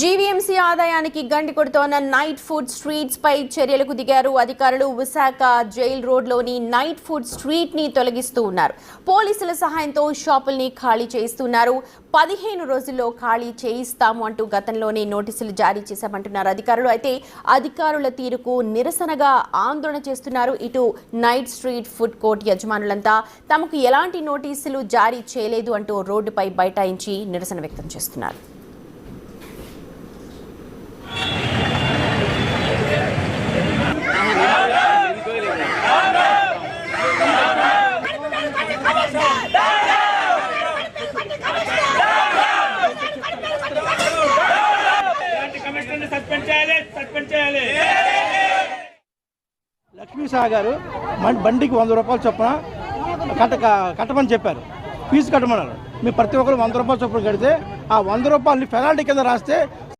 GVMC ఆదాయానికి గండి కొడుతోన్న నైట్ ఫుడ్ స్ట్రీట్స్ పై చర్యలకు దిగారు అధికారులు. విశాఖ జైల్ రోడ్లోని నైట్ ఫుడ్ స్ట్రీట్ ని తొలగిస్తూ ఉన్నారు. పోలీసుల సహాయంతో షాపుల్ని ఖాళీ చేయిస్తున్నారు. 15 రోజుల్లో ఖాళీ చేయిస్తాము అంటూ గతంలోనే నోటీసులు జారీ చేశామంటున్నారు అధికారులు. అయితే అధికారుల తీరుకు నిరసనగా ఆందోళన చేస్తున్నారు. ఇటు నైట్ స్ట్రీట్ ఫుడ్ కోర్ట్ యజమానులంతా తమకు ఎలాంటి నోటీసులు జారీ చేయలేదు అంటూ రోడ్డుపై బైఠాయించి నిరసన వ్యక్తం చేస్తున్నారు. లక్ష్మీ సాగర్ బండికి 100 రూపాయలు చొప్పున కట్టమని చెప్పారు. ఫీజు కట్టమన్నారు. మేము ప్రతి ఒక్కరు 100 రూపాయలు చొప్పున కడితే ఆ 100 రూపాయలని పెనాల్టీ కింద రాస్తే